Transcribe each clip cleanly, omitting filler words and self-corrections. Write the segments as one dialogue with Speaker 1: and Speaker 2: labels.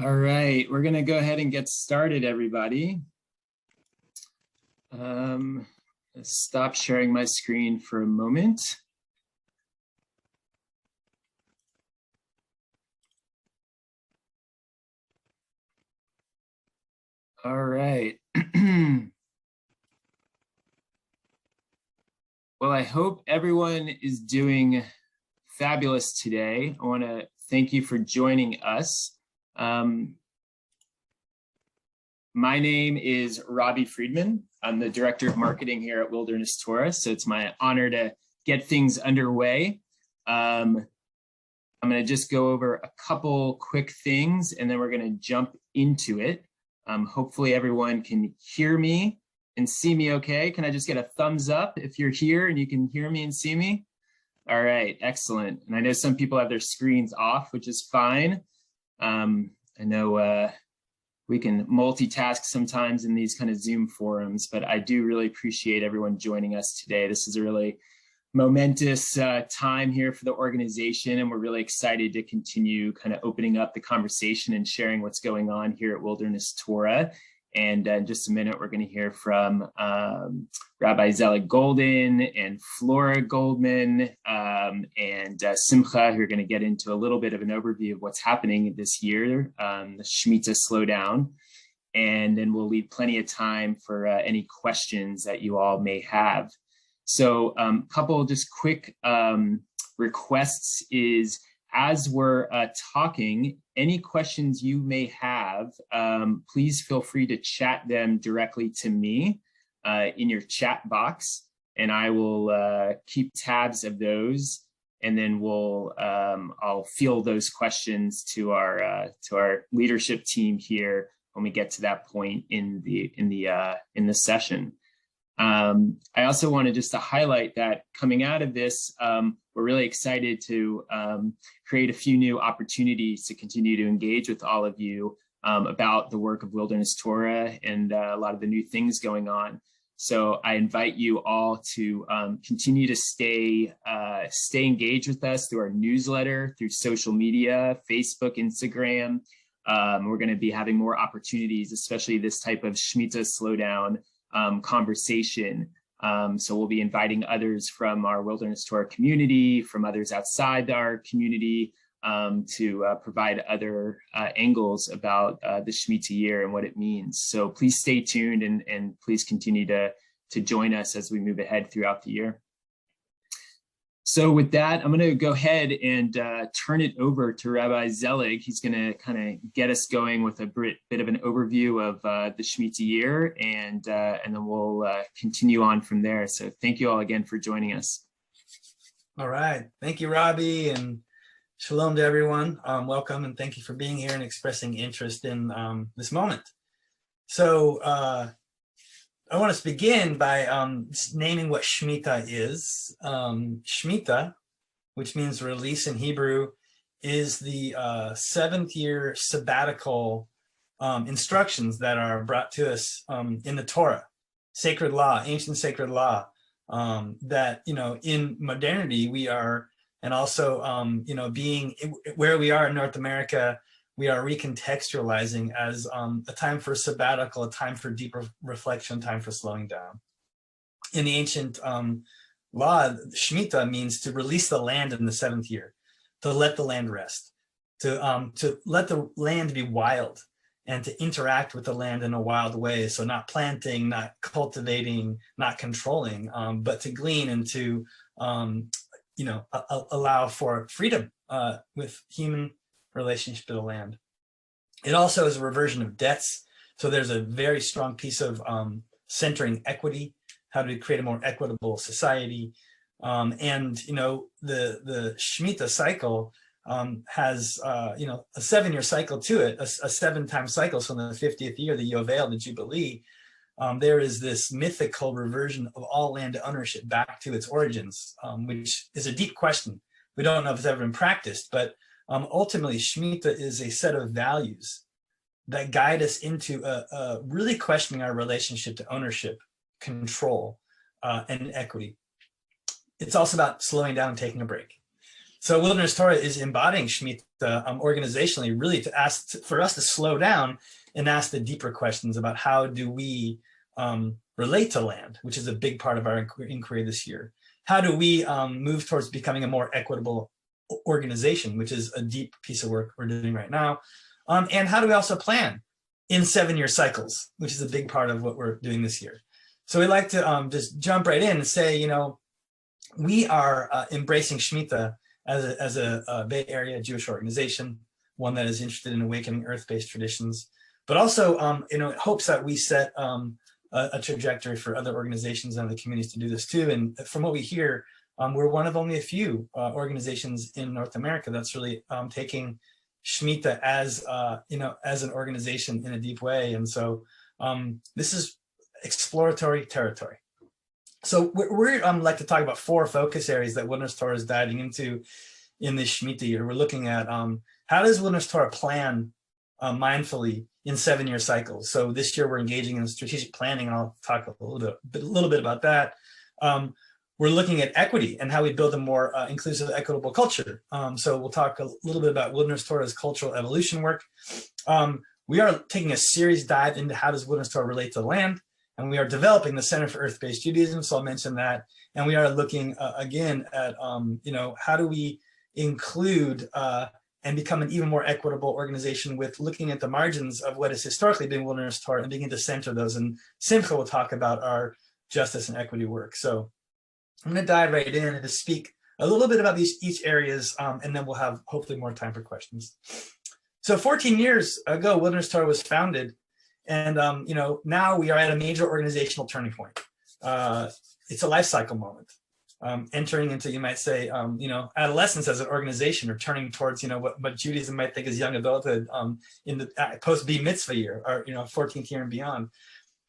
Speaker 1: All right, we're going to go ahead and get started, everybody. Stop sharing my screen for a moment. All right. Well, I hope everyone is doing fabulous today. I want to thank you for joining us. My name is Robbie Friedman. I'm the Director of Marketing here at Wilderness Torah, so it's my honor to get things underway. I'm going to just go over a couple quick things, and then we're going to jump into it. Hopefully everyone can hear me and see me okay. Can I just get a thumbs up if you're here and you can hear me and see me? All right, excellent. And I know some people have their screens off, which is fine. I know we can multitask sometimes in these kind of Zoom forums, but I do really appreciate everyone joining us today. This is a really momentous time here for the organization, and we're really excited to continue kind of opening up the conversation and sharing what's going on here at Wilderness Torah. And in just a minute, we're going to hear from Rabbi Zelig Golden and Flora Goldman and Simcha, who are going to get into a little bit of an overview of what's happening this year, the Shmita Slowdown. And then we'll leave plenty of time for any questions that you all may have. So a couple just quick requests is, as we're talking, any questions you may have, please feel free to chat them directly to me in your chat box, and I will keep tabs of those, and then I'll field those questions to our leadership team here when we get to that point in the session. I also wanted just to highlight that coming out of this, we're really excited to create a few new opportunities to continue to engage with all of you about the work of Wilderness Torah and a lot of the new things going on. So I invite you all to continue to stay engaged with us through our newsletter, through social media, Facebook, Instagram. We're going to be having more opportunities, especially this type of Shmita Slowdown conversation. So we'll be inviting others from our Wilderness Torah community, from others outside our community, to provide other angles about the Shemitah year and what it means. So please stay tuned and please continue to join us as we move ahead throughout the year. So with that, I'm going to go ahead and turn it over to Rabbi Zelig. He's going to kind of get us going with a bit of an overview of the Shemitah year, and then we'll continue on from there. So thank you all again for joining us.
Speaker 2: All right. Thank you, Robbie, and shalom to everyone. Welcome, and thank you for being here and expressing interest in this moment. So I want to begin by naming what Shemitah is. Shemitah, which means release in Hebrew, is the 7th year sabbatical instructions that are brought to us in the Torah, sacred law, ancient sacred law, that, in modernity we are, and also, being where we are in North America, we are recontextualizing as a time for sabbatical, a time for deeper reflection, time for slowing down. In the ancient law, Shemitah means to release the land in the 7th year, to let the land rest, to let the land be wild, and to interact with the land in a wild way. So not planting, not cultivating, not controlling, but to glean and to allow for freedom with human relationship to the land. It also is a reversion of debts. So there's a very strong piece of centering equity, how to create a more equitable society. And the Shemitah cycle has a 7-year cycle to it, a 7-time cycle. So in the 50th year, the Yovel, the Jubilee, there is this mythical reversion of all land ownership back to its origins, which is a deep question. We don't know if it's ever been practiced, but ultimately, Shemitah is a set of values that guide us into really questioning our relationship to ownership, control, and equity. It's also about slowing down and taking a break. So Wilderness Torah is embodying Shemitah organizationally, really to ask for us to slow down and ask the deeper questions about how do we relate to land, which is a big part of our inquiry this year. How do we move towards becoming a more equitable organization, which is a deep piece of work we're doing right now. And how do we also plan in 7-year cycles, which is a big part of what we're doing this year. So we like to just jump right in and say, you know, we are embracing Shemitah as a Bay Area Jewish organization, one that is interested in awakening earth-based traditions, but also, you know, it hopes that we set a trajectory for other organizations and other communities to do this too. And from what we hear, we're one of only a few organizations in North America that's really taking Shemitah as, you know, as an organization in a deep way. And so this is exploratory territory. So we're like to talk about 4 focus areas that Wilderness Torah is diving into in this Shemitah year. We're looking at how does Wilderness Torah plan mindfully in 7-year cycles. So this year we're engaging in strategic planning, and I'll talk a little bit about that. We're looking at equity and how we build a more inclusive, equitable culture. So we'll talk a little bit about Wilderness Torah's cultural evolution work. We are taking a serious dive into how does Wilderness Torah relate to land, and we are developing the Center for Earth-Based Judaism, so I'll mention that. And we are looking again at, you know, how do we include and become an even more equitable organization with looking at the margins of what has historically been Wilderness Torah and begin to center those. And Simcha will talk about our justice and equity work. So I'm going to dive right in and just speak a little bit about each areas, and then we'll have hopefully more time for questions. So 14 years ago, Wilderness Torah was founded, and you know, now we are at a major organizational turning point. It's a life cycle moment, entering into, you might say, you know, adolescence as an organization, or turning towards, you know, what Judaism might think is young adulthood in the post-B mitzvah year, or, you know, 14th year and beyond.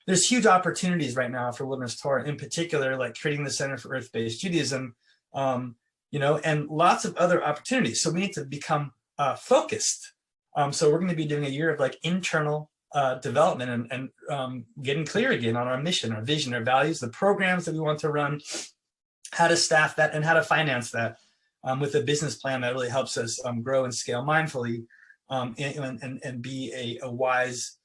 Speaker 2: There's huge opportunities right now for Wilderness Torah, in particular, like creating the Center for Earth-Based Judaism, you know, and lots of other opportunities. So we need to become focused. So we're going to be doing a year of like internal development and getting clear again on our mission, our vision, our values, the programs that we want to run, how to staff that, and how to finance that with a business plan that really helps us grow and scale mindfully and be a wise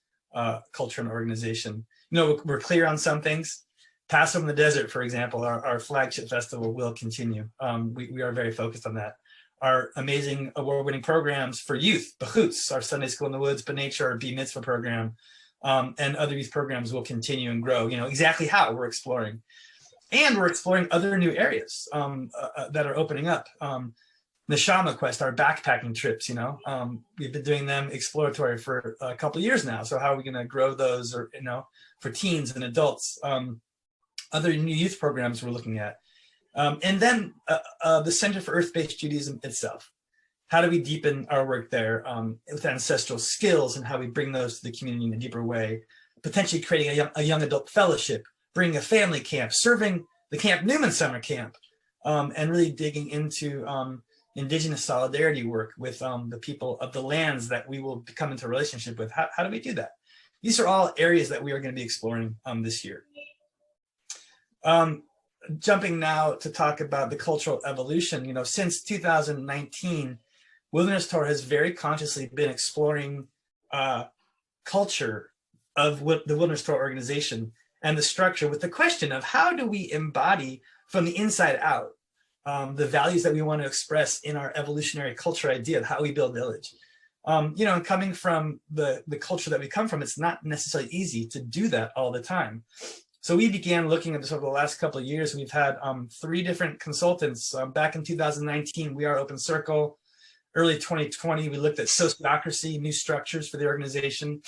Speaker 2: culture and organization. You know, we're clear on some things. Passover in the Desert, for example, our flagship festival will continue. We are very focused on that. Our amazing award-winning programs for youth, B'chutz, our Sunday School in the Woods, B'Nature, our B-Mitzvah program, and other youth programs will continue and grow. You know, exactly how we're exploring. And we're exploring other new areas that are opening up. Neshama Quest, our backpacking trips, you know, we've been doing them exploratory for a couple of years now. So how are we going to grow those, or, you know, for teens and adults? Other new youth programs we're looking at. And then the Center for Earth-Based Judaism itself. How do we deepen our work there with ancestral skills, and how we bring those to the community in a deeper way? Potentially creating a young adult fellowship, bringing a family camp, serving the Camp Newman Summer Camp, and really digging into Indigenous solidarity work with the people of the lands that we will come into a relationship with. How do we do that? These are all areas that we are going to be exploring this year. Jumping now to talk about the cultural evolution, you know, since 2019, Wilderness Torah has very consciously been exploring culture of the Wilderness Torah organization and the structure, with the question of how do we embody from the inside out the values that we want to express in our evolutionary culture idea of how we build village. You know, coming from the culture that we come from, it's not necessarily easy to do that all the time. So we began looking at this over the last couple of years. We've had 3 different consultants. Back in 2019, We Are Open Circle. Early 2020, we looked at sociocracy, new structures for the organization.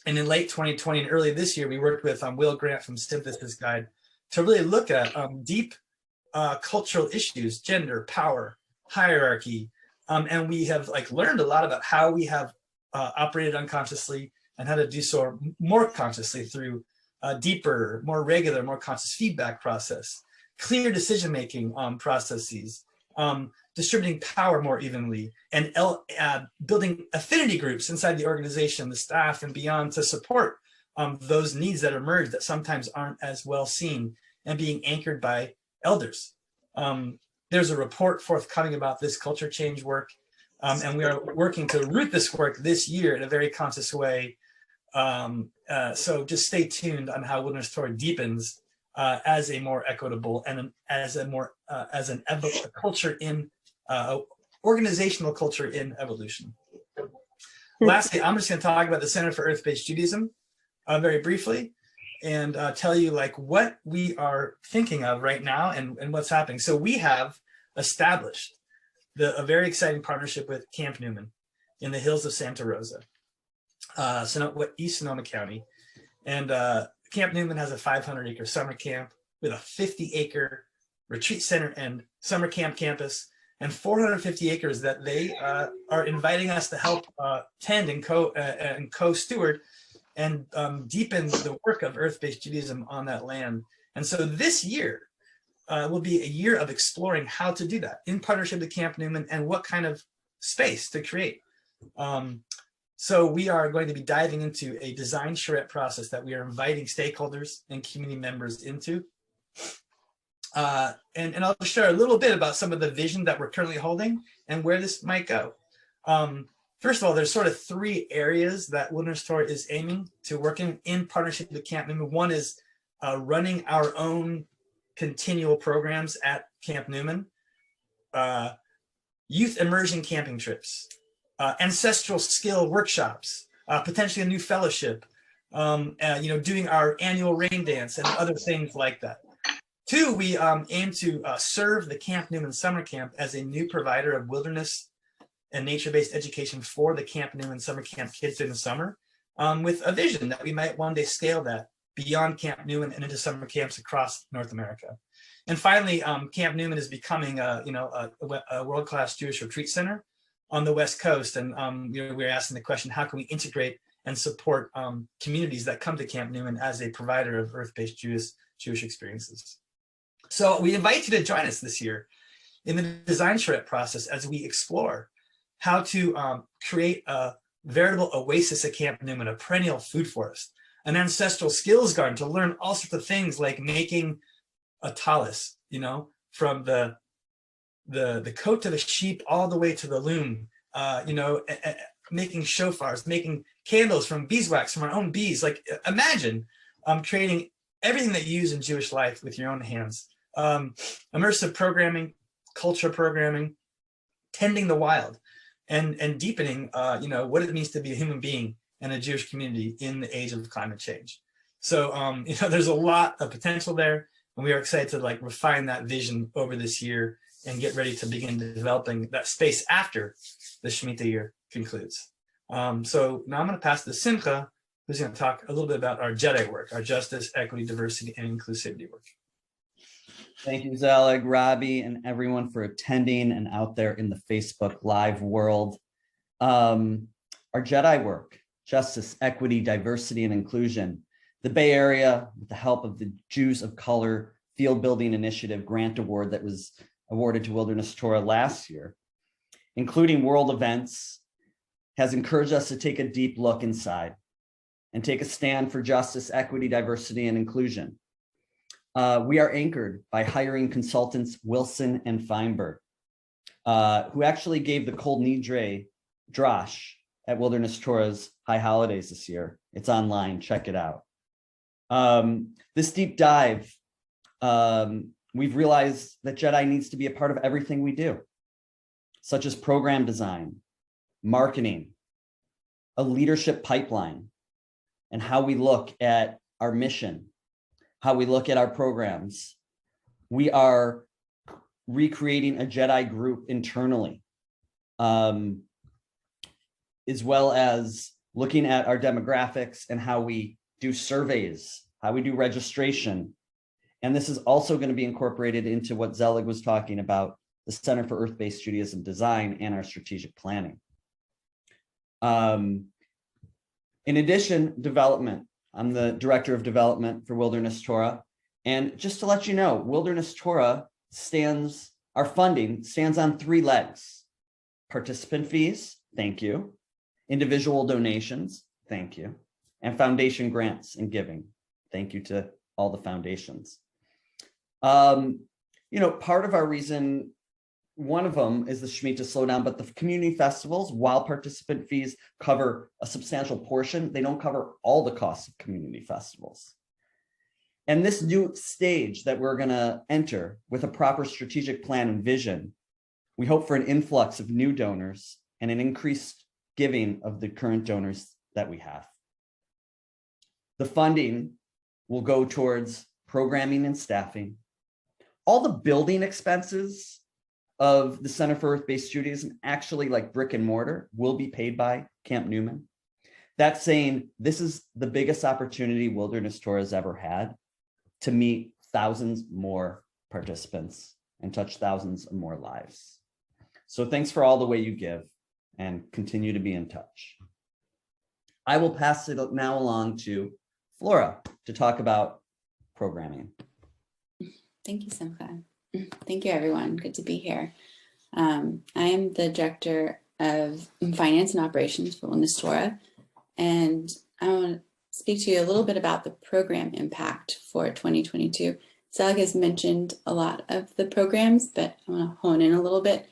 Speaker 2: And in late 2020 and early this year, we worked with Will Grant from Synthesis Guide to really look at deep cultural issues, gender, power, hierarchy. And we have like learned a lot about how we have operated unconsciously and how to do so more consciously through deeper, more regular, more conscious feedback process, clear decision-making processes, distributing power more evenly, and building affinity groups inside the organization, the staff and beyond, to support those needs that emerge that sometimes aren't as well seen, and being anchored by elders. there's a report forthcoming about this culture change work. And we are working to root this work this year in a very conscious way. So just stay tuned on how Wilderness Torah deepens as a more equitable and as a culture in organizational culture in evolution. Lastly, I'm just going to talk about the Center for Earth-Based Judaism very briefly, and tell you like what we are thinking of right now and what's happening. So we have established a very exciting partnership with Camp Newman in the hills of Santa Rosa, East Sonoma County. And Camp Newman has a 500-acre summer camp with a 50-acre retreat center and summer camp campus, and 450 acres that they are inviting us to help tend and co-steward and deepen the work of Earth-Based Judaism on that land. And so this year will be a year of exploring how to do that in partnership with Camp Newman and what kind of space to create. So we are going to be diving into a design charrette process that we are inviting stakeholders and community members into. And I'll share a little bit about some of the vision that we're currently holding and where this might go. First of all, there's sort of three areas that Wilderness Torah is aiming to work in partnership with Camp Newman. One is running our own continual programs at Camp Newman, youth immersion camping trips, ancestral skill workshops, potentially a new fellowship, doing our annual rain dance and other things like that. Two, we aim to serve the Camp Newman Summer Camp as a new provider of wilderness and nature-based education for the Camp Newman Summer Camp kids during the summer, with a vision that we might one day scale that beyond Camp Newman and into summer camps across North America. And finally, Camp Newman is becoming a world-class Jewish retreat center on the West Coast. And we're asking the question, how can we integrate and support communities that come to Camp Newman as a provider of Earth-Based Jewish experiences? So we invite you to join us this year in the design charrette process as we explore how to create a veritable oasis at Camp Newman, a perennial food forest, an ancestral skills garden to learn all sorts of things like making a tallis, from the coat to the sheep all the way to the loom, making shofars, making candles from beeswax from our own bees. Like imagine creating everything that you use in Jewish life with your own hands. Immersive programming, culture programming, tending the wild, and deepening, what it means to be a human being and a Jewish community in the age of climate change. So, there's a lot of potential there, and we are excited to refine that vision over this year and get ready to begin developing that space after the Shemitah year concludes. So now I'm going to pass to Simcha, who's going to talk a little bit about our Jedi work, our justice, equity, diversity, and inclusivity work.
Speaker 3: Thank you, Zelig, Robbie, and everyone for attending and out there in the Facebook Live world. Our Jedi work, justice, equity, diversity, and inclusion. The Bay Area, with the help of the Jews of Color Field Building Initiative grant award that was awarded to Wilderness Torah last year, including world events, has encouraged us to take a deep look inside and take a stand for justice, equity, diversity, and inclusion. We are anchored by hiring consultants Wilson and Feinberg, who actually gave the Kol Nidre Drosh at Wilderness Torah's High Holidays this year. It's online, check it out. This deep dive, we've realized that Jedi needs to be a part of everything we do, such as program design, marketing, a leadership pipeline, and how we look at our mission, how we look at our programs. We are recreating a Jedi group internally, as well as looking at our demographics and how we do surveys, how we do registration. And this is also going to be incorporated into what Zelig was talking about, the Center for Earth-Based Judaism design and our strategic planning. In addition, development. I'm the director of development for Wilderness Torah. And just to let you know, Wilderness Torah our funding stands on three legs: participant fees, thank you; individual donations, thank you; and foundation grants and giving. Thank you to all the foundations. Part of our reason one of them is the Shmita Slowdown, but the community festivals, while participant fees cover a substantial portion, they don't cover all the costs of community festivals. And this new stage that we're going to enter with a proper strategic plan and vision, we hope for an influx of new donors and an increased giving of the current donors that we have. The funding will go towards programming and staffing. All the building expenses of the Center for Earth-Based Judaism, actually like brick and mortar, will be paid by Camp Newman. That's saying this is the biggest opportunity Wilderness Torah has ever had to meet thousands more participants and touch thousands of more lives. So thanks for all the way you give and continue to be in touch. I will pass it now along to Flora to talk about programming.
Speaker 4: Thank you, Simcha. Thank you, everyone. Good to be here. I am the Director of Finance and Operations for Wilderness Torah, and I want to speak to you a little bit about the program impact for 2022. Zelig has mentioned a lot of the programs, but I want to hone in a little bit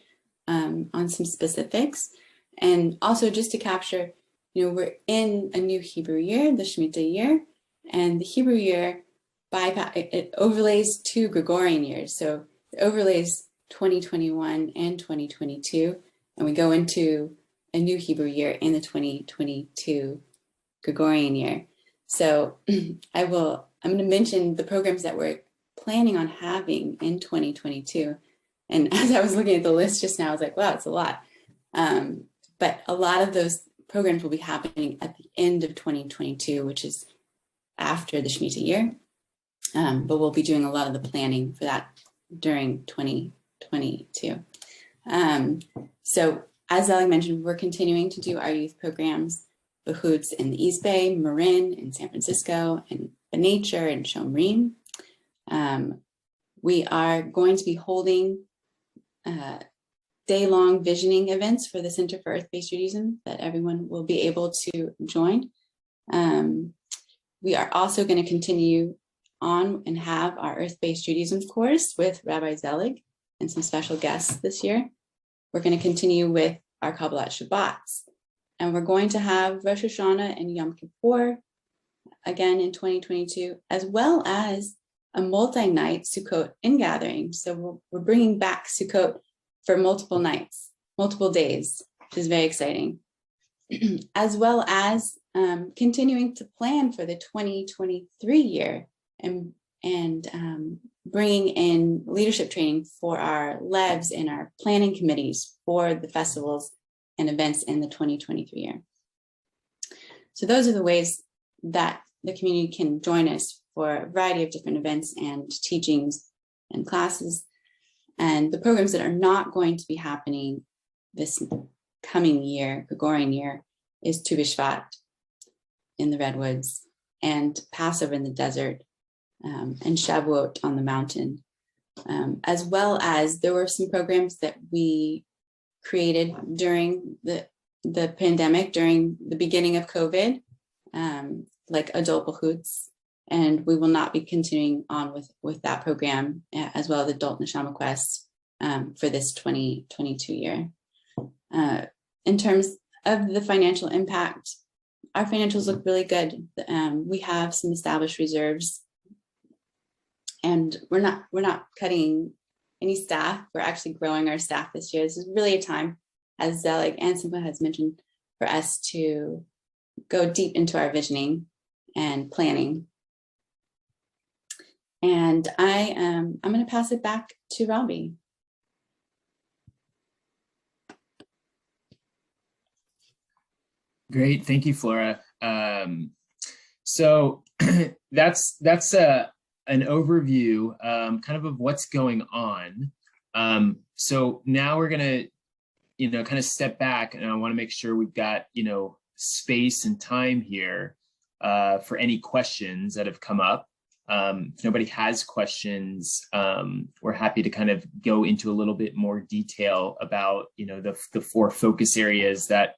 Speaker 4: on some specifics. And also just to capture, we're in a new Hebrew year, the Shemitah year, and the Hebrew year it overlays 2 Gregorian years. So it overlays 2021 and 2022, and we go into a new Hebrew year in the 2022 Gregorian year. So I'm going to mention the programs that we're planning on having in 2022. And as I was looking at the list just now, I was like, wow, it's a lot. But a lot of those programs will be happening at the end of 2022, which is after the Shemitah year. But we'll be doing a lot of the planning for that during 2022. So as Zelig mentioned, we're continuing to do our youth programs, Behoots in the East Bay, Marin in San Francisco, and Benature and Shomrim. We are going to be holding day-long visioning events for the Center for Earth-Based Judaism that everyone will be able to join. We are also going to continue on and have our Earth-Based Judaism course with Rabbi Zelig and some special guests this year. We're going to continue with our Kabbalat Shabbats, and we're going to have Rosh Hashanah and Yom Kippur again in 2022, as well as a multi-night Sukkot in-gathering. So we're bringing back Sukkot for multiple nights, multiple days, which is very exciting, as well as continuing to plan for the 2023 year and bringing in leadership training for our LEVs and our planning committees for the festivals and events in the 2023 year. So those are the ways that the community can join us for a variety of different events and teachings and classes. And the programs that are not going to be happening this coming year, Gregorian year, is Tu B'Shvat in the Redwoods and Passover in the desert, and Shavuot on the mountain, as well as there were some programs that we created during the pandemic, during the beginning of COVID, like adult Behoots, and we will not be continuing on with that program, as well as adult Neshama Quest for this 2022 year. In terms of the financial impact, our financials look really good. We have some established reserves, and we're not cutting any staff. We're actually growing our staff this year. This is really a time, as Zelig and Simcha has mentioned, for us to go deep into our visioning and planning. And I'm going to pass it back to Robbie.
Speaker 1: Great, thank you, Flora. So that's an overview, kind of what's going on. So now we're gonna, kind of step back, and I want to make sure we've got, space and time here for any questions that have come up. If nobody has questions, we're happy to kind of go into a little bit more detail about, the 4 focus areas that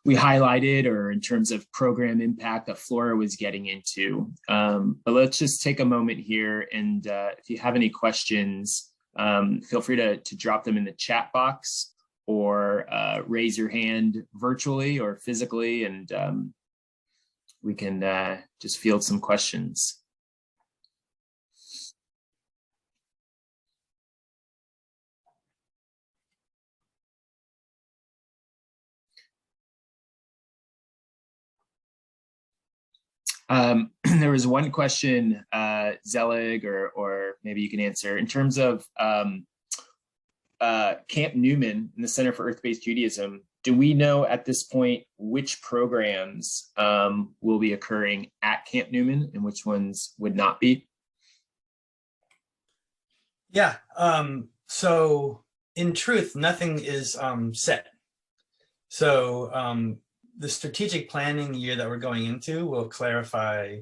Speaker 1: we highlighted, or in terms of program impact that Flora was getting into. But let's just take a moment here, and if you have any questions, feel free to drop them in the chat box or raise your hand virtually or physically, and we can just field some questions. There was one question, Zelig, or maybe you can answer, in terms of Camp Newman in the Center for Earth-Based Judaism. Do we know at this point which programs will be occurring at Camp Newman and which ones would not be?
Speaker 2: Yeah, so in truth, nothing is set. So the strategic planning year that we're going into will clarify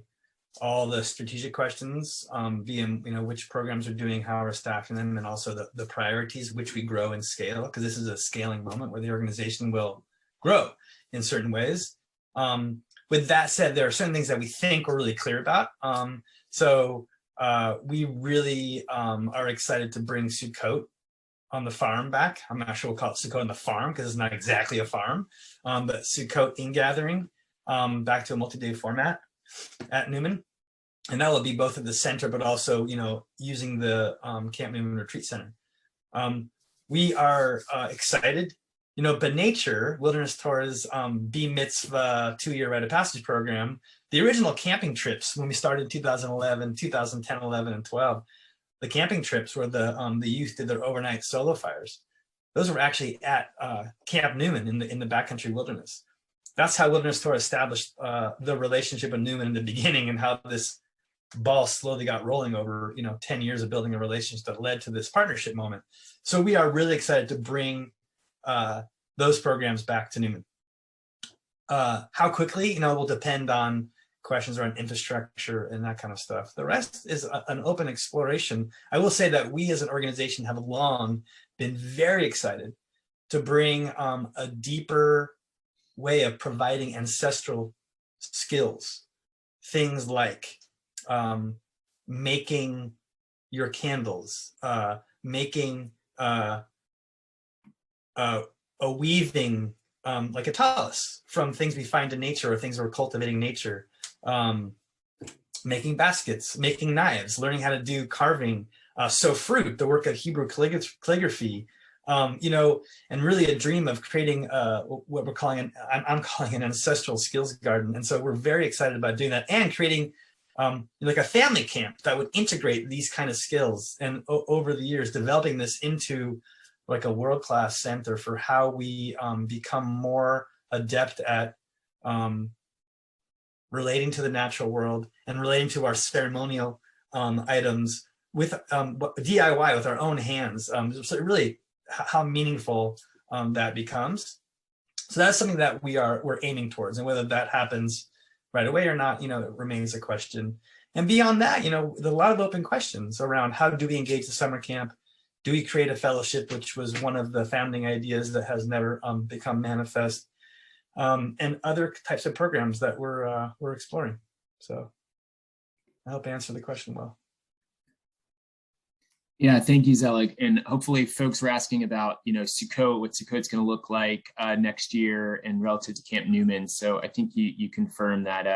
Speaker 2: all the strategic questions, via which programs are doing, how we're staffing them, and also the priorities which we grow and scale, because this is a scaling moment where the organization will grow in certain ways. With that said, there are certain things that we think we're really clear about. We really are excited to bring Sukkot on the farm back. I'm not sure we'll call it Sukkot on the farm because it's not exactly a farm, but Sukkot in-gathering back to a multi-day format at Newman. And that will be both at the center, but also, using the Camp Newman Retreat Center. We are excited. But nature, Wilderness Torah's B Mitzvah 2-year rite of passage program, the original camping trips when we started in 2011, 2010, 11, and 12, the camping trips where the youth did their overnight solo fires. Those were actually at Camp Newman in the backcountry wilderness. That's how Wilderness Torah established the relationship with Newman in the beginning, and how this ball slowly got rolling over 10 years of building a relationship that led to this partnership moment. So we are really excited to bring those programs back to Newman. How quickly, will depend on questions around infrastructure and that kind of stuff. The rest is an open exploration. I will say that we as an organization have long been very excited to bring a deeper way of providing ancestral skills. Things like making your candles, making a weaving like a talus from things we find in nature or things we're cultivating in nature, making baskets, making knives, learning how to do carving, sew fruit, the work of Hebrew calligraphy, and really a dream of creating what we're calling I'm calling an ancestral skills garden. And so we're very excited about doing that and creating like a family camp that would integrate these kind of skills, and over the years developing this into like a world-class center for how we become more adept at relating to the natural world and relating to our ceremonial items with DIY with our own hands. So really how meaningful that becomes. So that's something that we're aiming towards, and whether that happens right away or not, it remains a question. And beyond that, there are a lot of open questions around how do we engage the summer camp? Do we create a fellowship, which was one of the founding ideas that has never become manifest, and other types of programs that we're exploring. So I hope I answered the question well.
Speaker 1: Yeah, thank you, Zelig. And hopefully folks were asking about, Sukkot, what Sukkot's going to look like next year and relative to Camp Newman. So I think you confirmed that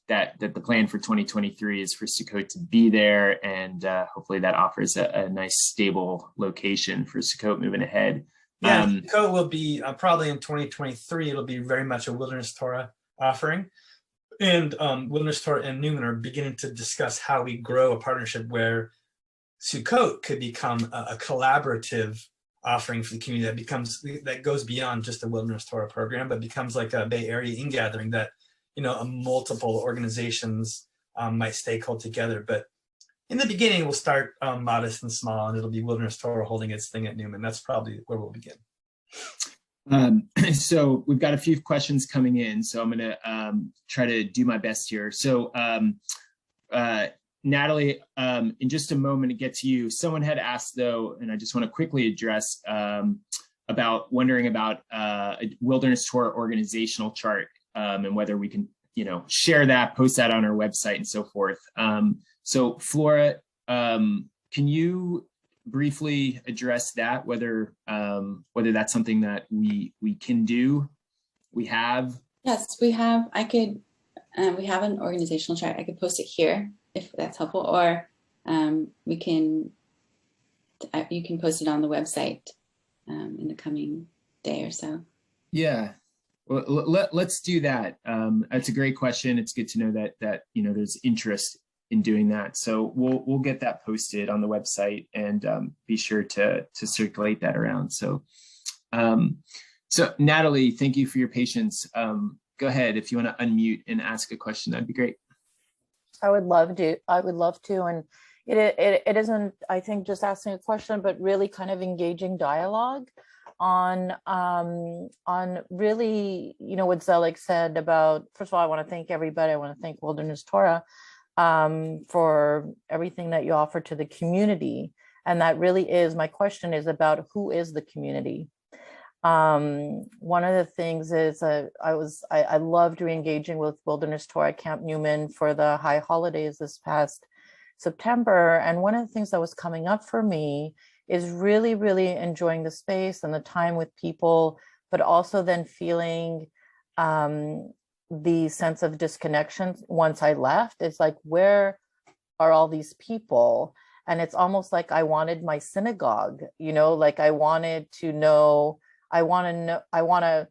Speaker 1: that the plan for 2023 is for Sukkot to be there, and hopefully that offers a nice stable location for Sukkot moving ahead.
Speaker 2: Yeah, Sukkot will be probably in 2023. It'll be very much a Wilderness Torah offering, and Wilderness Torah and Newman are beginning to discuss how we grow a partnership where Sukkot could become a collaborative offering for the community that goes beyond just a Wilderness Torah program, but becomes like a Bay Area in-gathering that multiple organizations might stakehold together. But in the beginning, we'll start modest and small, and it'll be Wilderness Torah holding its thing at Newman. That's probably where we'll begin.
Speaker 1: So we've got a few questions coming in, so I'm going to try to do my best here. So Natalie, in just a moment to get to you, someone had asked though, and I just want to quickly address wondering about a Wilderness Torah organizational chart, and whether we can, share that, post that on our website and so forth. So Flora, can you briefly address that, whether that's something that we can do? We have.
Speaker 4: Yes, we have. We have an organizational chart. I could post it here if that's helpful, or you can post it on the website in the coming day or so.
Speaker 1: Yeah. Well, let's do that. That's a great question. It's good to know that there's interest in doing that. So we'll get that posted on the website and be sure to circulate that around. So Natalie, thank you for your patience. Go ahead if you want to unmute and ask a question. That'd be great.
Speaker 5: I would love to. And it isn't, I think, just asking a question, but really kind of engaging dialogue on really, what Zelig said about, first of all, I want to thank everybody. I want to thank Wilderness Torah for everything that you offer to the community. And that really is, my question is about who is the community. One of the things is I loved re-engaging with Wilderness Torah Camp Newman for the high holidays this past September. And one of the things that was coming up for me is really, really enjoying the space and the time with people, but also then feeling the sense of disconnection once I left. It's like, where are all these people? And it's almost like I wanted my synagogue, like I wanted to know, I want to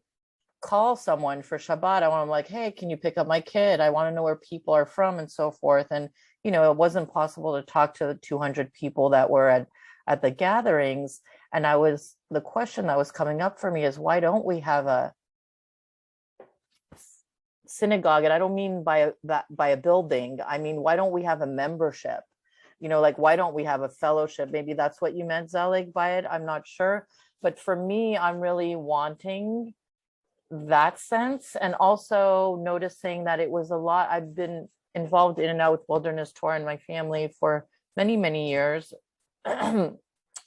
Speaker 5: call someone for Shabbat. I want to like, hey, can you pick up my kid? I want to know where people are from and so forth. And, it wasn't possible to talk to the 200 people that were at the gatherings. And the question that was coming up for me is, why don't we have a synagogue? And I don't mean by a building. I mean, why don't we have a membership? Like, why don't we have a fellowship? Maybe that's what you meant, Zelig, by it. I'm not sure. But for me, I'm really wanting that sense, and also noticing that it was a lot. I've been involved in and out with Wilderness Torah and my family for many, many years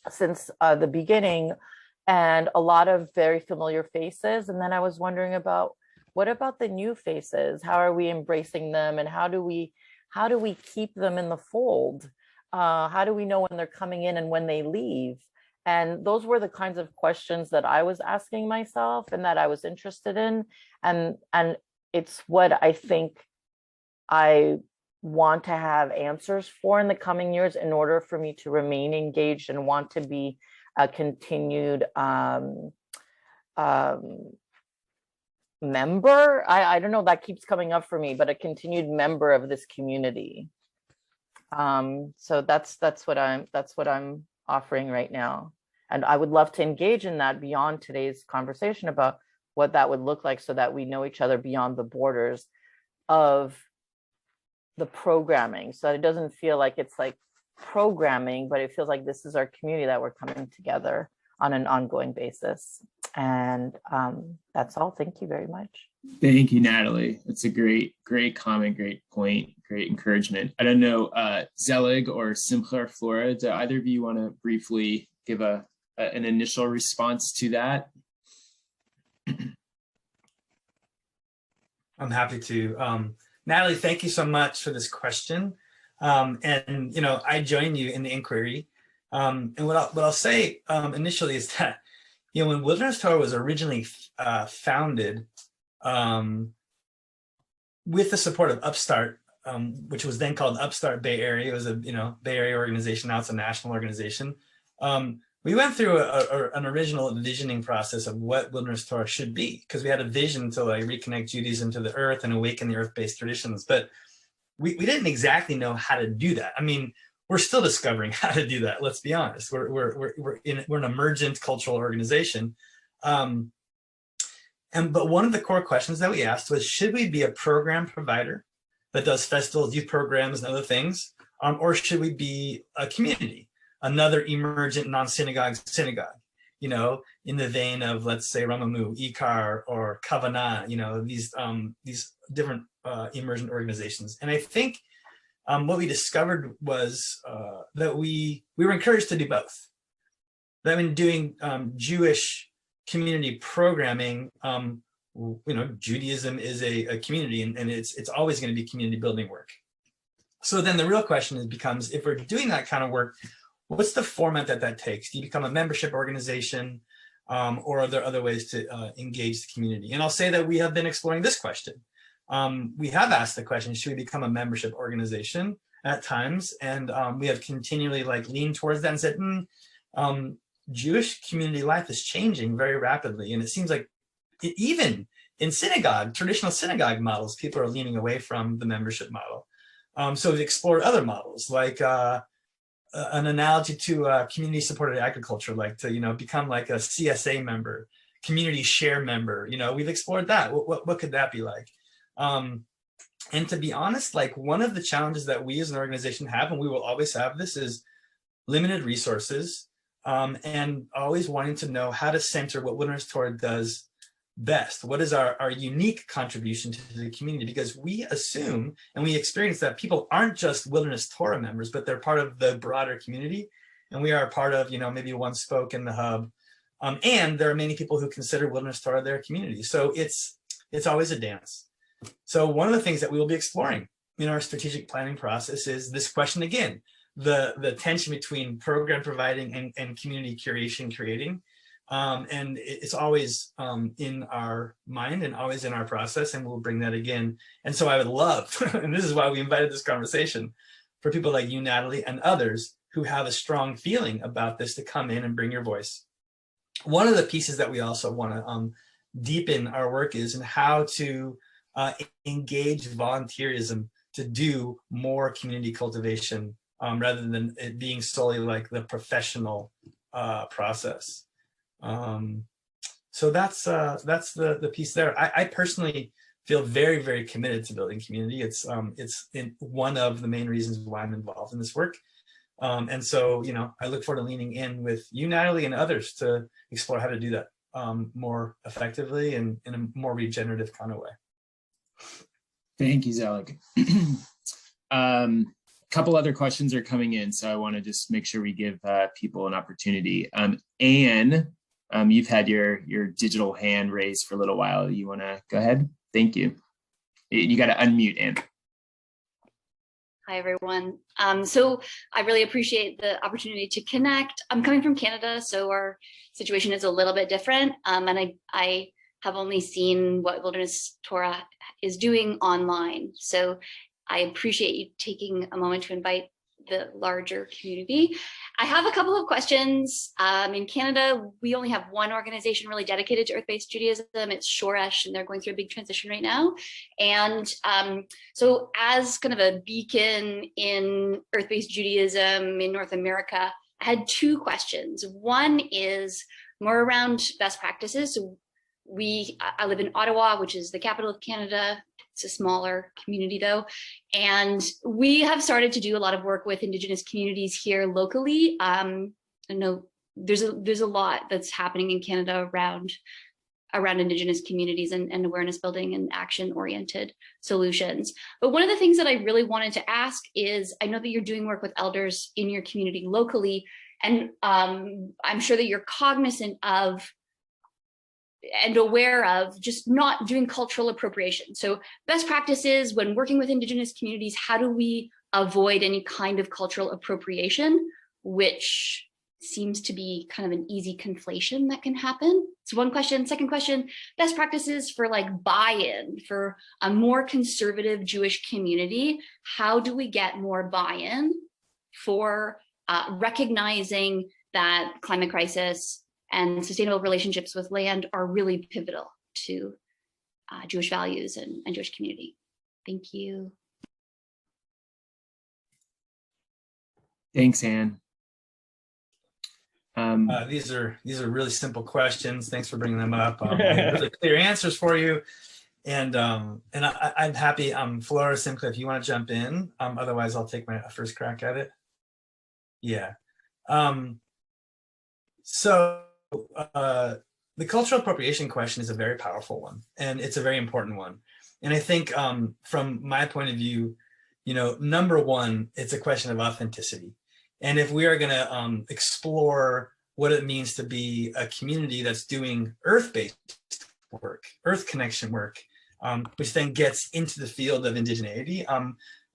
Speaker 5: since the beginning, and a lot of very familiar faces. And then I was wondering what about the new faces? How are we embracing them, and how do we keep them in the fold? How do we know when they're coming in and when they leave? And those were the kinds of questions that I was asking myself and that I was interested in. And it's what I think I want to have answers for in the coming years in order for me to remain engaged and want to be a continued member. I don't know, that keeps coming up for me, but a continued member of this community. So that's what I'm offering right now. And I would love to engage in that beyond today's conversation about what that would look like, so that we know each other beyond the borders of the programming. So it doesn't feel like it's like programming, but it feels like this is our community that we're coming together on an ongoing basis. And that's all. Thank you very much.
Speaker 1: Thank you, Natalie. It's a great comment, great point, great encouragement. I don't know, Zelig or Simcha or Flora, do either of you want to briefly give an initial response to that?
Speaker 2: I'm happy to. Natalie, thank you so much for this question. And I join you in the inquiry. And what I'll say initially is that when Wilderness Torah was originally founded, with the support of Upstart, which was then called Upstart Bay Area. It was a Bay Area organization. Now it's a national organization. We went through an original visioning process of what Wilderness Torah should be, because we had a vision to reconnect Judaism to the earth and awaken the earth-based traditions. But we didn't exactly know how to do that. I mean, we're still discovering how to do that. Let's be honest. We're an emergent cultural organization. But one of the core questions that we asked was, should we be a program provider that does festivals, youth programs, and other things? Or should we be a community, another emergent non-synagogue synagogue, in the vein of, let's say, Ramamu, Ikar, or Kavanah, these different emergent organizations. And I think what we discovered was that we were encouraged to do both. That in doing Jewish community programming, Judaism is a community, and it's always going to be community building work. So then the real question becomes, if we're doing that kind of work, what's the format that takes? Do you become a membership organization, or are there other ways to engage the community? And I'll say that we have been exploring this question. We have asked the question, should we become a membership organization at times? And we have continually leaned towards that and said, Jewish community life is changing very rapidly. And it seems like even in traditional synagogue models, people are leaning away from the membership model. So we've explored other models, like an analogy to community-supported agriculture, like to become like a CSA member, community share member. We've explored that. What could that be like? And to be honest, one of the challenges that we as an organization have, and we will always have this, is limited resources, and always wanting to know how to center what Wilderness Torah does best. What is our unique contribution to the community? Because we assume and we experience that people aren't just Wilderness Torah members, but they're part of the broader community. And we are a part of, maybe one spoke in the hub. And there are many people who consider Wilderness Torah their community. So it's always a dance. So one of the things that we will be exploring in our strategic planning process is this question again, the tension between program providing and community curation creating. And it's always in our mind and always in our process, and we'll bring that again. And so I would love, and this is why we invited this conversation, for people like you, Natalie, and others who have a strong feeling about this to come in and bring your voice. One of the pieces that we also want to deepen our work is in how to engage volunteerism to do more community cultivation rather than it being solely like the professional process. So that's the piece there. I personally feel very, very committed to building community. It's one of the main reasons why I'm involved in this work. And so, I look forward to leaning in with you, Natalie, and others to explore how to do that more effectively and in a more regenerative kind of way.
Speaker 1: Thank you, Zelig. Couple other questions are coming in, so I want to just make sure we give people an opportunity. Anne, you've had your digital hand raised for a little while. You want to go ahead? Thank you. You got to unmute, Anne.
Speaker 6: Hi, everyone. So I really appreciate the opportunity to connect. I'm coming from Canada, so our situation is a little bit different. And I have only seen what Wilderness Torah is doing online. So I appreciate you taking a moment to invite the larger community. I have a couple of questions. In Canada, we only have one organization really dedicated to Earth-Based Judaism. It's Shoresh, and they're going through a big transition right now. And so as kind of a beacon in Earth-Based Judaism in North America, I had two questions. One is more around best practices. So I live in Ottawa, which is the capital of Canada. It's a smaller community though. And we have started to do a lot of work with Indigenous communities here locally. I know there's a lot that's happening in Canada around Indigenous communities and awareness building and action-oriented solutions. But one of the things that I really wanted to ask is, I know that you're doing work with elders in your community locally, and I'm sure that you're cognizant of and aware of just not doing cultural appropriation. So best practices when working with Indigenous communities, how do we avoid any kind of cultural appropriation, which seems to be kind of an easy conflation that can happen? So one question. Second question, best practices for buy-in for a more conservative Jewish community. How do we get more buy-in for recognizing that climate crisis and sustainable relationships with land are really pivotal to Jewish values and Jewish community? Thank you.
Speaker 1: Thanks, Anne.
Speaker 2: These are really simple questions. Thanks for bringing them up. Really clear answers for you. And I'm happy. Flora, Simcha, if you want to jump in. Otherwise, I'll take my first crack at it. Yeah. So the cultural appropriation question is a very powerful one, and it's a very important one. And I think from my point of view, number one, it's a question of authenticity. And if we are going to explore what it means to be a community that's doing earth-based work, earth connection work, which then gets into the field of indigeneity,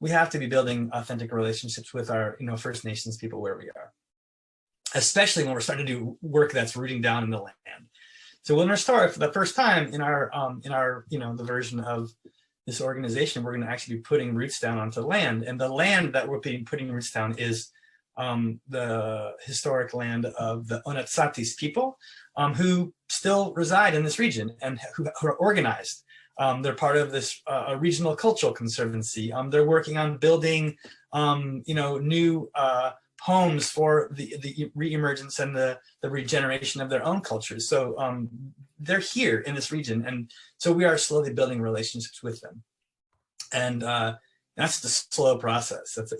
Speaker 2: we have to be building authentic relationships with our First Nations people where we are. especially when we're starting to do work that's rooting down in the land. So Wilderness Torah, for the first time in our the version of this organization, we're going to actually be putting roots down onto land, and the land that we're putting roots down is the historic land of the Onatsatis people, who still reside in this region and who are organized. They're part of this regional cultural conservancy. They're working on building, new homes for the reemergence and the regeneration of their own cultures. So they're here in this region, and so we are slowly building relationships with them. And that's the slow process. That's,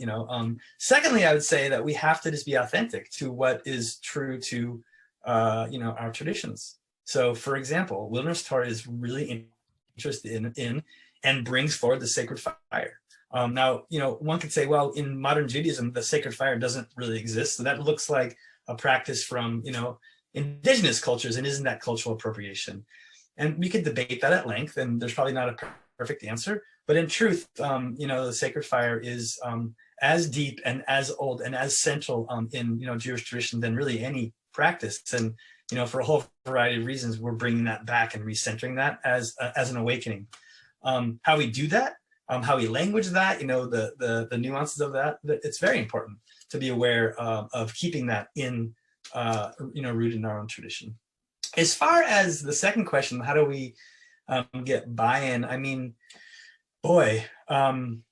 Speaker 2: secondly, I would say that we have to just be authentic to what is true to, our traditions. So, for example, Wilderness Torah is really interested in and brings forward the sacred fire. Now, one could say, well, in modern Judaism, the sacred fire doesn't really exist. So that looks like a practice from, indigenous cultures, and isn't that cultural appropriation? And we could debate that at length, and there's probably not a perfect answer. But in truth, the sacred fire is as deep and as old and as central in Jewish tradition than really any practice. And for a whole variety of reasons, we're bringing that back and recentering that as an awakening. How we do that, how we language that, the nuances of that, it's very important to be aware of keeping that in rooted in our own tradition. As far as the second question, how do we get buy-in? I mean, boy, I'm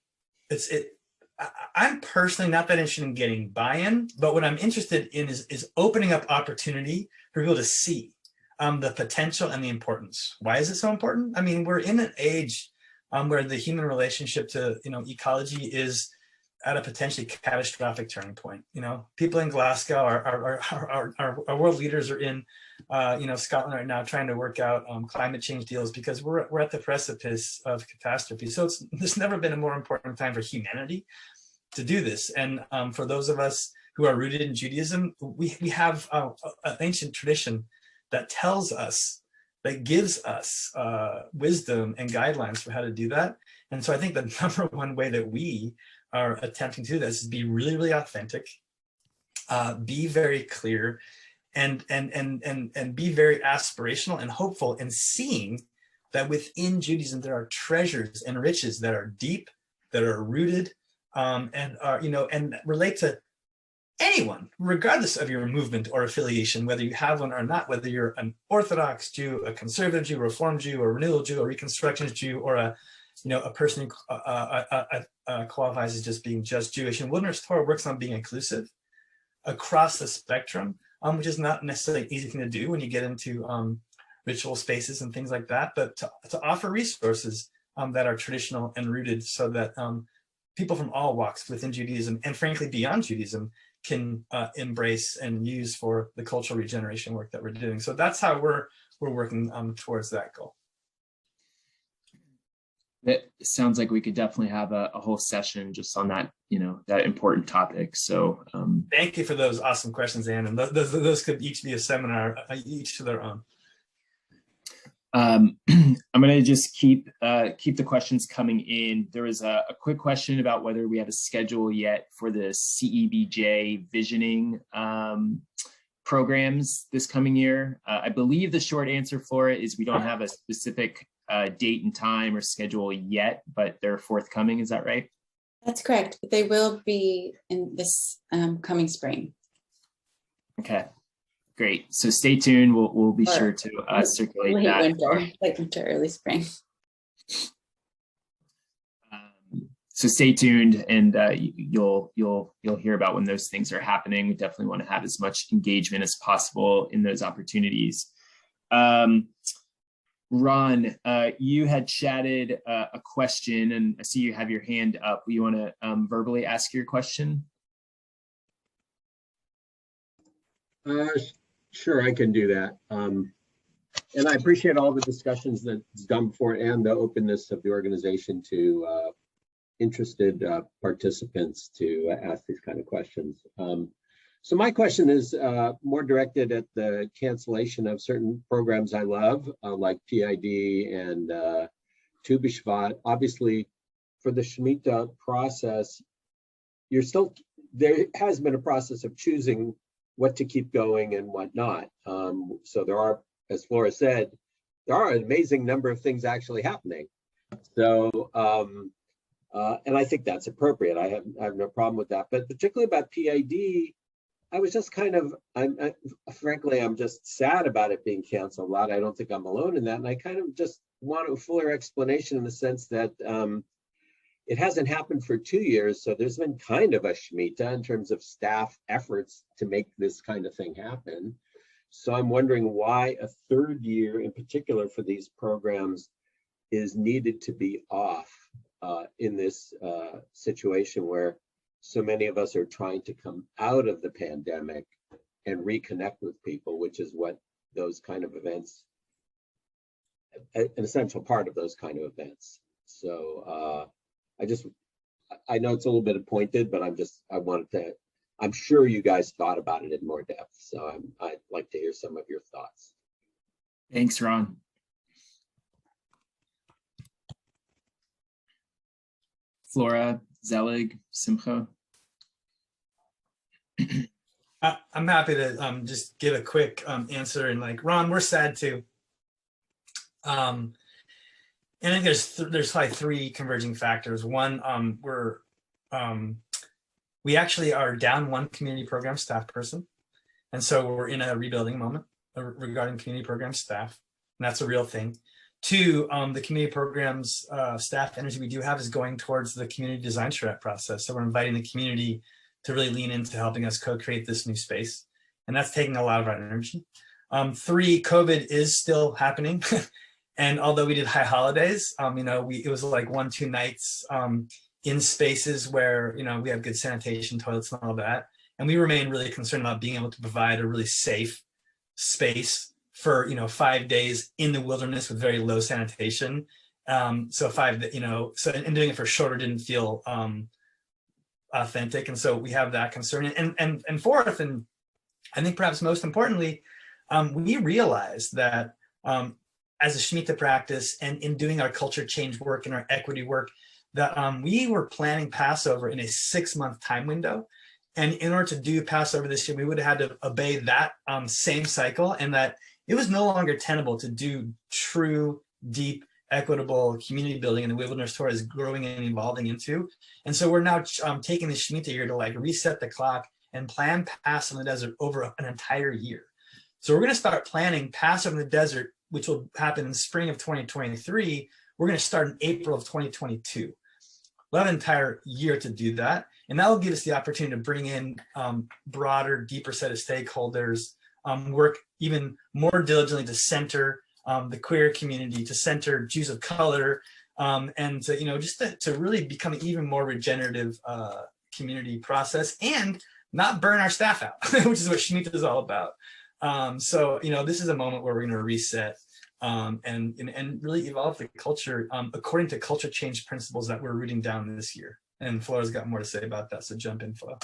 Speaker 2: personally not that interested in getting buy-in, but what I'm interested in is opening up opportunity for people to see the potential and the importance. Why is it so important? I mean, we're in an age where the human relationship to ecology is at a potentially catastrophic turning point. People in Glasgow, our world leaders are in Scotland right now trying to work out climate change deals because we're at the precipice of catastrophe. So there's never been a more important time for humanity to do this. And for those of us who are rooted in Judaism, we have an ancient tradition that tells us, that gives us wisdom and guidelines for how to do that. And so I think the number one way that we are attempting to do this is be really, really authentic, be very clear, and be very aspirational and hopeful, and seeing that within Judaism there are treasures and riches that are deep, that are rooted, and are and relate to anyone, regardless of your movement or affiliation, whether you have one or not, whether you're an Orthodox Jew, a conservative Jew, Reform Jew, a renewal Jew, a Reconstructionist Jew, or a person who qualifies as just being just Jewish. And Wilderness Torah works on being inclusive across the spectrum, which is not necessarily an easy thing to do when you get into ritual spaces and things like that, but to offer resources that are traditional and rooted, so that people from all walks within Judaism, and frankly beyond Judaism, can embrace and use for the cultural regeneration work that we're doing. So that's how we're working towards that goal.
Speaker 1: It sounds like we could definitely have a whole session just on that, that important topic. So
Speaker 2: thank you for those awesome questions, Anne. And those could each be a seminar, each to their own.
Speaker 1: I'm going to just keep the questions coming in. There was a quick question about whether we have a schedule yet for the CEBJ visioning programs this coming year. I believe the short answer for it is we don't have a specific date and time or schedule yet, but they're forthcoming. Is that right?
Speaker 4: That's correct. But they will be in this coming spring.
Speaker 1: Okay. Great. So stay tuned. We'll be sure to circulate
Speaker 4: late
Speaker 1: that.
Speaker 4: Late winter, early spring.
Speaker 1: So stay tuned, and you'll hear about when those things are happening. We definitely want to have as much engagement as possible in those opportunities. Ron, you had chatted a question, and I see you have your hand up. You want to verbally ask your question?
Speaker 7: Sure, I can do that. And I appreciate all the discussions that's done before and the openness of the organization to interested participants to ask these kind of questions. So my question is more directed at the cancellation of certain programs I love, like PID and Tu B'Shvat. Obviously, for the Shemitah process, there has been a process of choosing what to keep going and what not. So there are, as Flora said, there are an amazing number of things actually happening. So, and I think that's appropriate. I have no problem with that. But particularly about PID, I was just kind of, frankly, I'm just sad about it being canceled a lot. I don't think I'm alone in that. And I kind of just want a fuller explanation in the sense that it hasn't happened for 2 years. So there's been kind of a Shemitah in terms of staff efforts to make this kind of thing happen. So I'm wondering why a third year in particular for these programs is needed to be off in this situation where so many of us are trying to come out of the pandemic and reconnect with people, which is what those kind of events, an essential part of those kind of events. So I know it's a little bit pointed, but I'm sure you guys thought about it in more depth. So I'd like to hear some of your thoughts.
Speaker 1: Thanks, Ron. Flora, Zelig, Simcha.
Speaker 2: I'm happy to just give a quick answer. And like, Ron, we're sad too. And I think there's probably three converging factors. One, we actually are down one community program staff person. And so we're in a rebuilding moment regarding community program staff. And that's a real thing. Two, the community programs staff energy we do have is going towards the community design charrette process. So we're inviting the community to really lean into helping us co-create this new space. And that's taking a lot of our energy. Three, COVID is still happening. And although we did high holidays, it was like 1-2 nights in spaces where, we have good sanitation, toilets and all that. And we remain really concerned about being able to provide a really safe space for 5 days in the wilderness with very low sanitation. And doing it for shorter didn't feel authentic. And so we have that concern. And fourth, and I think perhaps most importantly, we realized that as a Shemitah practice and in doing our culture change work and our equity work, that we were planning Passover in a 6-month time window. And in order to do Passover this year, we would have had to obey that same cycle, and that it was no longer tenable to do true, deep, equitable community building in the Wilderness Torah is growing and evolving into. And so we're now taking the Shemitah year to like reset the clock and plan Passover in the desert over an entire year. So we're going to start planning Passover in the desert, which will happen in spring of 2023. We're going to start in April of 2022. We'll have an entire year to do that. And that will give us the opportunity to bring in broader, deeper set of stakeholders, work even more diligently to center the queer community, to center Jews of color, and to really become an even more regenerative community process and not burn our staff out, which is what Shemitah is all about. So this is a moment where we're going to reset and really evolve the culture according to culture change principles that we're rooting down this year. And Flora's got more to say about that, so jump in, Flora.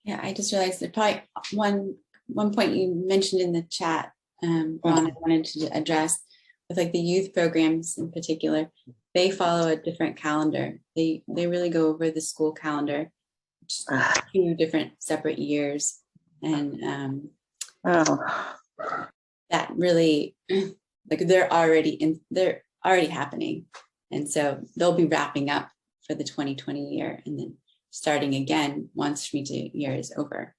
Speaker 4: Yeah, I just realized there's probably one point you mentioned in the chat, Ron, I wanted to address with like the youth programs in particular. They follow a different calendar. They really go over the school calendar, which is 2 different separate years, and that really they're already happening, and so they'll be wrapping up for the 2020 year and then starting again once Shemitah year is over.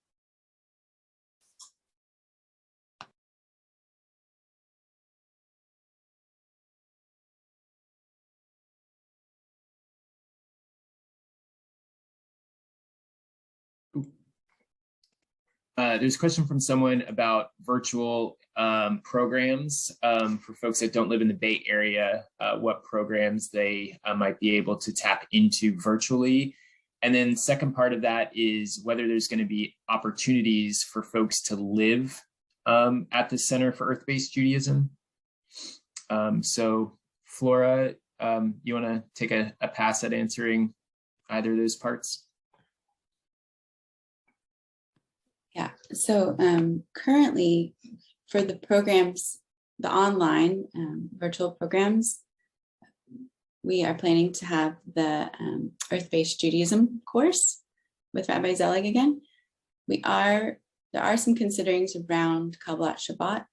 Speaker 1: There's a question from someone about virtual programs for folks that don't live in the Bay Area, what programs they might be able to tap into virtually. And then second part of that is whether there's going to be opportunities for folks to live at the Center for Earth-Based Judaism. So Flora, you want to take a pass at answering either of those parts?
Speaker 4: Yeah, so currently for the programs, the online virtual programs, we are planning to have the Earth-Based Judaism course with Rabbi Zelig again. We are there are some considerings around Kabbalat Shabbat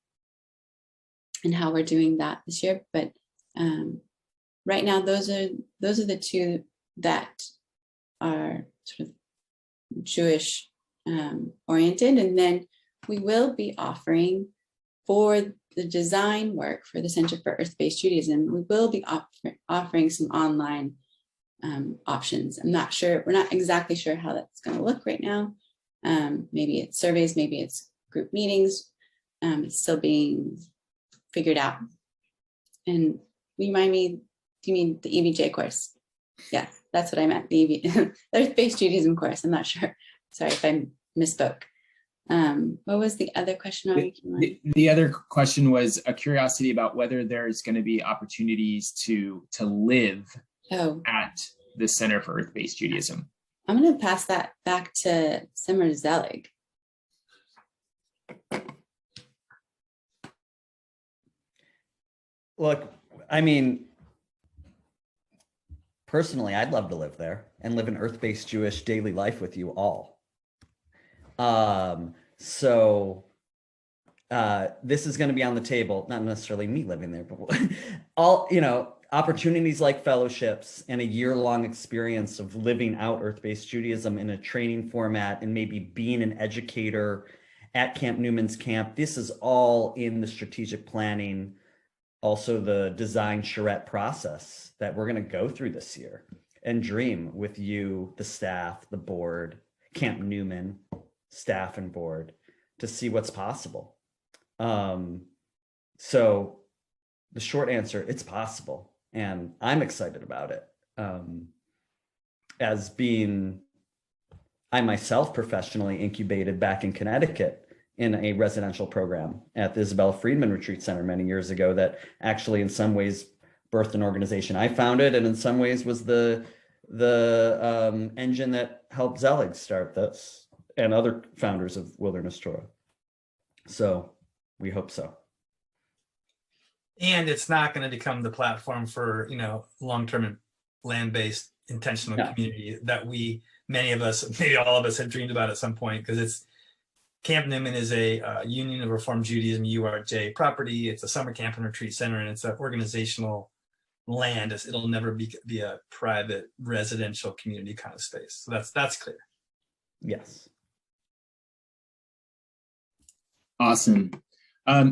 Speaker 4: and how we're doing that this year. But right now, those are the two that are sort of Jewish oriented. And then we will be offering, for the design work for the Center for Earth-Based Judaism, we will be offering some online options. I'm not sure, we're not exactly sure how that's going to look right now. Maybe it's surveys, maybe it's group meetings. It's still being figured out. And remind me, do you mean the EBJ course? Yeah, that's what I meant, the Earth-Based Judaism course. I'm not sure. Sorry if I misspoke. What was the other question?
Speaker 1: The other question was a curiosity about whether there's going to be opportunities to live at the Center for Earth-Based Judaism.
Speaker 4: I'm going to pass that back to Simmer Zelig.
Speaker 3: Look, I mean, personally, I'd love to live there and live an Earth-Based Jewish daily life with you all. So this is going to be on the table, not necessarily me living there, but all, opportunities like fellowships and a year-long experience of living out Earth-Based Judaism in a training format and maybe being an educator at Camp Newman's camp. This is all in the strategic planning, also the design charrette process that we're going to go through this year and dream with you, the staff, the board, Camp Newman, staff and board, to see what's possible. So the short answer, it's possible. And I'm excited about it. As being, I myself professionally incubated back in Connecticut in a residential program at the Isabella Freedman Retreat Center many years ago that actually in some ways birthed an organization I founded, and in some ways was the engine that helped Zelig start this and other founders of Wilderness Torah. So we hope so.
Speaker 2: And it's not going to become the platform for, long-term land-based intentional community that many of us, maybe all of us, have dreamed about at some point, because Camp Newman is a Union of Reformed Judaism, URJ property. It's a summer camp and retreat center, and it's an organizational land. It'll never be a private residential community kind of space. So that's clear.
Speaker 3: Yes.
Speaker 1: Awesome.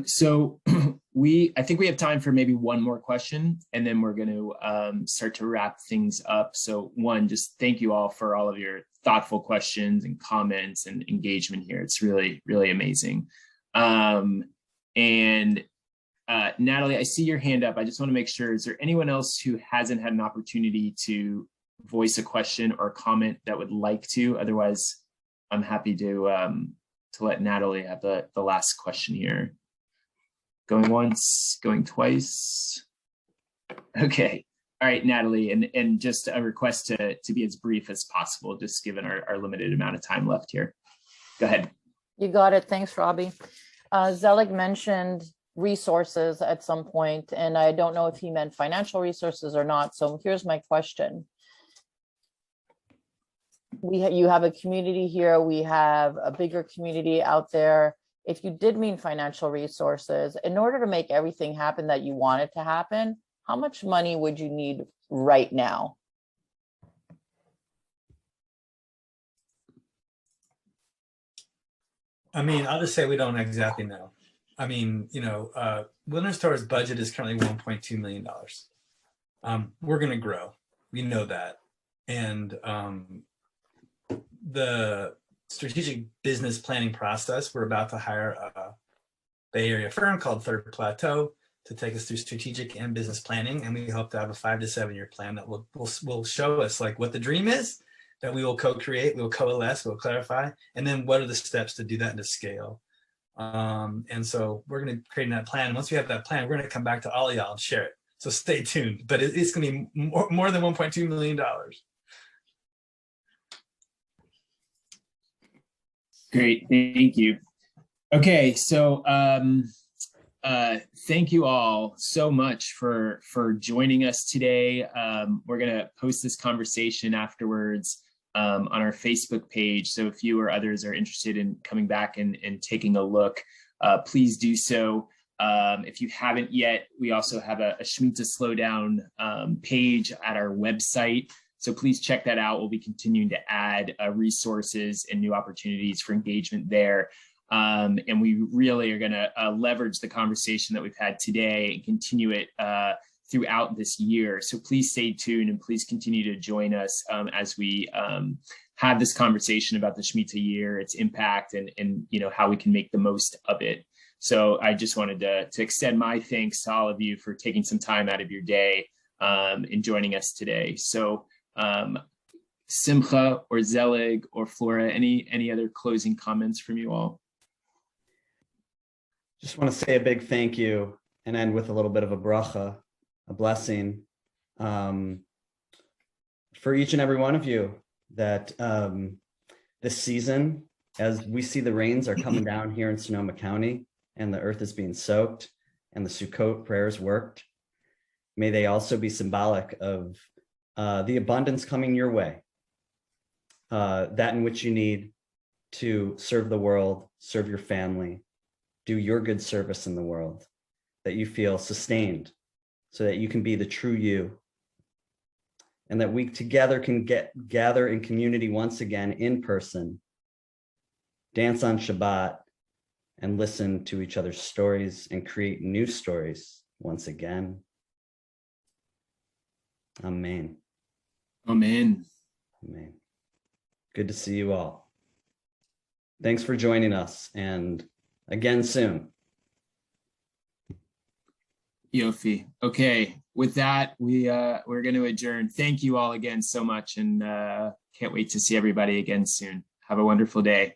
Speaker 1: So I think we have time for maybe one more question, and then we're going to start to wrap things up. So one, just thank you all for all of your thoughtful questions and comments and engagement here. It's really, really amazing. And Natalie, I see your hand up. I just want to make sure, is there anyone else who hasn't had an opportunity to voice a question or comment that would like to? Otherwise, I'm happy to let Natalie have the last question here. Going once, going twice. Okay. All right, Natalie, and just a request to be as brief as possible, just given our limited amount of time left here. Go ahead.
Speaker 5: You got it. Thanks, Robbie. Zelig mentioned resources at some point, and I don't know if he meant financial resources or not. So here's my question. You have a community here. We have a bigger community out there. If you did mean financial resources, in order to make everything happen that you want it to happen, how much money would you need right now?
Speaker 2: I mean, I'll just say we don't exactly know. I mean, Wilderness Torah's budget is currently $1.2 million. We're going to grow. We know that. And the strategic business planning process, we're about to hire a Bay Area firm called Third Plateau to take us through strategic and business planning. And we hope to have a 5 to 7 year plan that will show us like what the dream is, that we will co-create, we'll coalesce, we'll clarify, and then what are the steps to do that and to scale. And so we're going to create that plan. And once we have that plan, we're going to come back to all of y'all and share it. So stay tuned, but it's going to be more than $1.2 million.
Speaker 1: Great, thank you. Okay, so thank you all so much for joining us today. We're gonna post this conversation afterwards on our Facebook page. So if you or others are interested in coming back and taking a look, please do so. If you haven't yet, we also have a Shmita Slowdown page at our website. So please check that out. We'll be continuing to add resources and new opportunities for engagement there. And we really are going to leverage the conversation that we've had today and continue it throughout this year. So please stay tuned and please continue to join us as we have this conversation about the Shemitah year, its impact, and how we can make the most of it. So I just wanted to extend my thanks to all of you for taking some time out of your day and joining us today. So Simcha or Zelig or Flora, any other closing comments from you all?
Speaker 3: Just want to say a big thank you and end with a little bit of a bracha, a blessing for each and every one of you that this season, as we see the rains are coming down here in Sonoma County and the earth is being soaked and the Sukkot prayers worked, may they also be symbolic of the abundance coming your way, that in which you need to serve the world, serve your family, do your good service in the world, that you feel sustained so that you can be the true you, and that we together can gather in community once again in person, dance on Shabbat, and listen to each other's stories and create new stories once again. Amen.
Speaker 1: Amen.
Speaker 3: Amen. Good to see you all. Thanks for joining us, and again soon.
Speaker 1: Yofi. Okay, with that, we're going to adjourn. Thank you all again so much, and can't wait to see everybody again soon. Have a wonderful day.